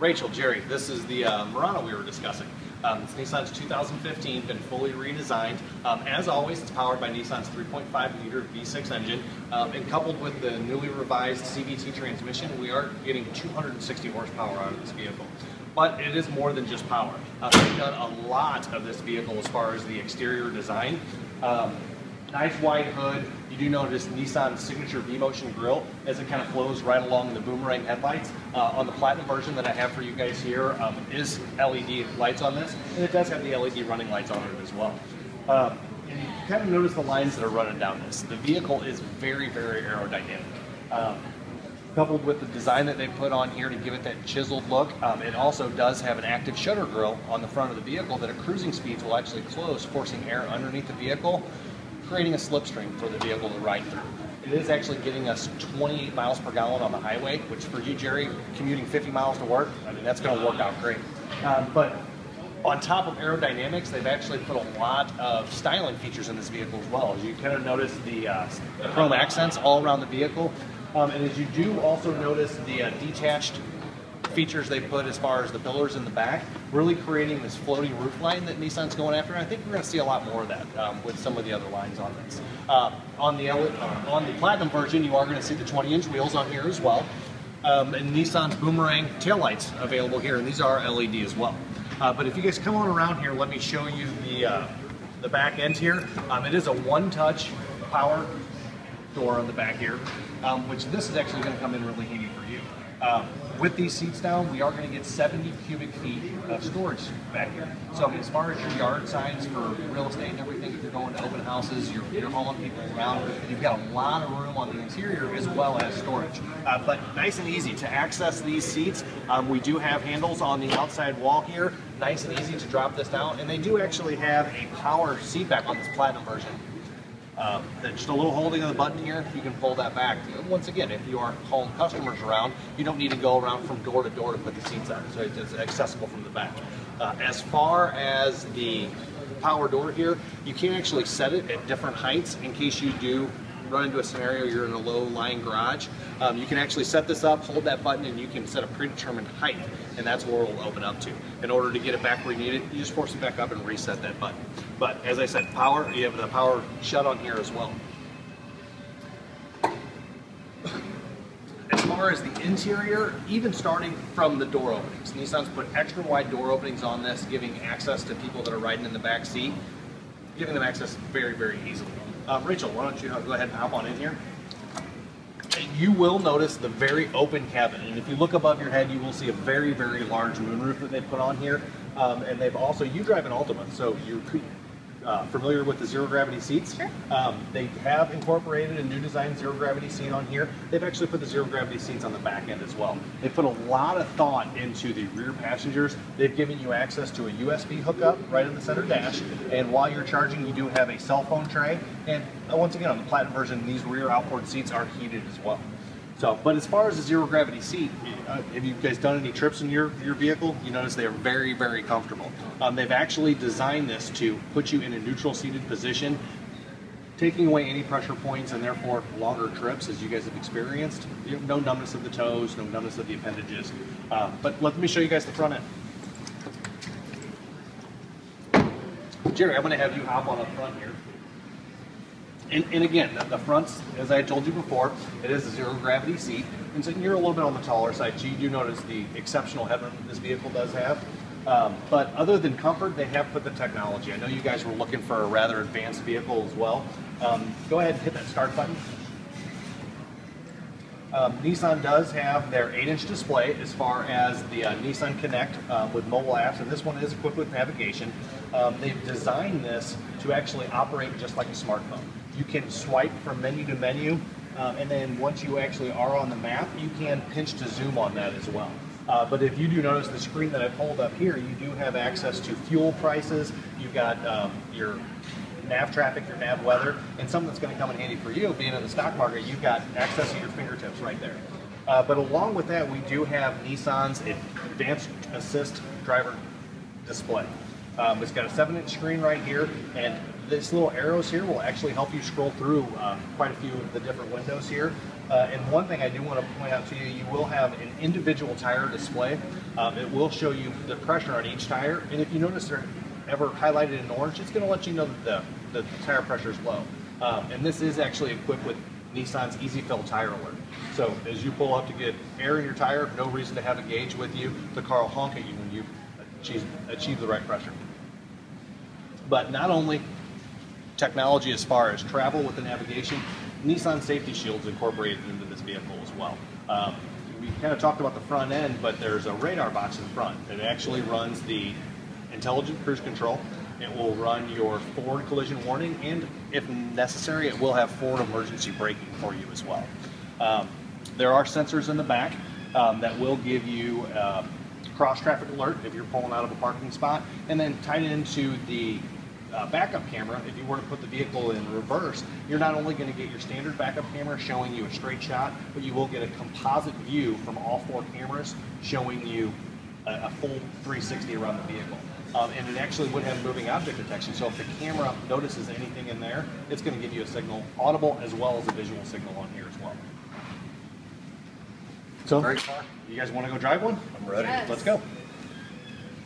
Rachel, Jerry, this is the Murano we were discussing. It's Nissan's 2015, been fully redesigned. As always, it's powered by Nissan's 3.5 liter V6 engine, and coupled with the newly revised CVT transmission, we are getting 260 horsepower out of this vehicle. But it is more than just power. We've done a lot of this vehicle as far as the exterior design. Nice wide hood. You do notice Nissan's signature V-Motion grille as it kind of flows right along the boomerang headlights. On the Platinum version that I have for you guys here is LED lights on this, and it does have the LED running lights on it as well. And you kind of notice the lines that are running down this. The vehicle is very, very aerodynamic. Coupled with the design that they put on here to give it that chiseled look, it also does have an active shutter grille on the front of the vehicle that at cruising speeds will actually close, forcing air underneath the vehicle, creating a slipstream for the vehicle to ride through. It is actually getting us 28 miles per gallon on the highway, which for you, Jerry, commuting 50 miles to work, I mean, that's going to work out great. But on top of aerodynamics, they've actually put a lot of styling features in this vehicle as well. As you kind of notice the chrome accents all around the vehicle. And as you do also notice the detached features they put as far as the pillars in the back, really creating this floating roof line that Nissan's going after. And I think we're going to see a lot more of that with some of the other lines on this. On the Platinum version, you are going to see the 20-inch wheels on here as well. And Nissan's Boomerang taillights available here, and these are LED as well. But if you guys come on around here, let me show you the back end here. It is a one-touch power door on the back here, which this is actually going to come in really handy for you. With these seats down, we are going to get 70 cubic feet of storage back here. So as far as your yard size for real estate and everything, if you're going to open houses, you're hauling people around, you've got a lot of room on the interior as well as storage. But nice and easy to access these seats. We do have handles on the outside wall here, nice and easy to drop this down. And they do actually have a power seat back on this Platinum version. Just a little holding of the button here, you can pull that back. Once again, if you are hauling customers around, you don't need to go around from door to door to put the seats on, so it's accessible from the back. As far as the power door here, you can actually set it at different heights in case you do run into a scenario you're in a low-lying garage. You can actually set this up, hold that button, and you can set a predetermined height, and that's where it'll open up to. In order to get it back where you need it, you just force it back up and reset that button. But as I said, power, you have the power shut on here as well. As far as the interior, even starting from the door openings, Nissan's put extra wide door openings on this, giving access to people that are riding in the back seat, giving them access very, very easily. Rachel, why don't you go ahead and hop on in here. You will notice the very open cabin, and if you look above your head, you will see a very, very large moonroof that they put on here. And they've also, you drive an Altima, so you're familiar with the zero gravity seats. Sure. They have incorporated a new design zero gravity seat on here. They've actually put the zero gravity seats on the back end as well. They put a lot of thought into the rear passengers. They've given you access to a USB hookup right in the center dash, and while you're charging, you do have a cell phone tray. And once again, on the Platinum version, these rear outboard seats are heated as well. So, but as far as the zero gravity seat, have you guys done any trips in your vehicle? You notice they are very, very comfortable. They've actually designed this to put you in a neutral seated position, taking away any pressure points and therefore longer trips as you guys have experienced. You have no numbness of the toes, no numbness of the appendages. But let me show you guys the front end. Jerry, I'm going to have you hop on up front here. And again, the fronts, as I told you before, it is a zero gravity seat, and so you're a little bit on the taller side, so you do notice the exceptional headroom that this vehicle does have. But other than comfort, they have put the technology. I know you guys were looking for a rather advanced vehicle as well. Go ahead and hit that start button. Nissan does have their 8-inch display as far as the Nissan Connect with mobile apps, and this one is equipped with navigation. They've designed this to actually operate just like a smartphone. You can swipe from menu to menu, and then once you actually are on the map, you can pinch to zoom on that as well. But if you do notice the screen that I've pulled up here, you do have access to fuel prices. You've got your nav traffic, your nav weather, and something that's going to come in handy for you, being in the stock market, you've got access to your fingertips right there. But along with that, we do have Nissan's Advanced Assist Driver Display. It's got a 7-inch screen right here, and This little arrows here will actually help you scroll through quite a few of the different windows here. And one thing I do want to point out to you, you will have an individual tire display. It will show you the pressure on each tire, and if you notice they're ever highlighted in orange, it's going to let you know that the tire pressure is low. And this is actually equipped with Nissan's Easy Fill Tire Alert. So as you pull up to get air in your tire, no reason to have a gauge with you. The car will honk at you when you achieve the right pressure. But not only technology as far as travel with the navigation, Nissan safety shields incorporated into this vehicle as well. We kind of talked about the front end, but there's a radar box in front. It actually runs the intelligent cruise control. It will run your forward collision warning, and if necessary, it will have forward emergency braking for you as well. There are sensors in the back that will give you cross traffic alert if you're pulling out of a parking spot, and then tied into the backup camera. If you were to put the vehicle in reverse, you're not only going to get your standard backup camera showing you a straight shot, but you will get a composite view from all 4 cameras showing you a full 360 around the vehicle. And it actually would have moving object detection, so if the camera notices anything in there, it's going to give you a signal, audible as well as a visual signal on here as well. So, Great car. You guys want to go drive one? I'm ready. Yes. Let's go.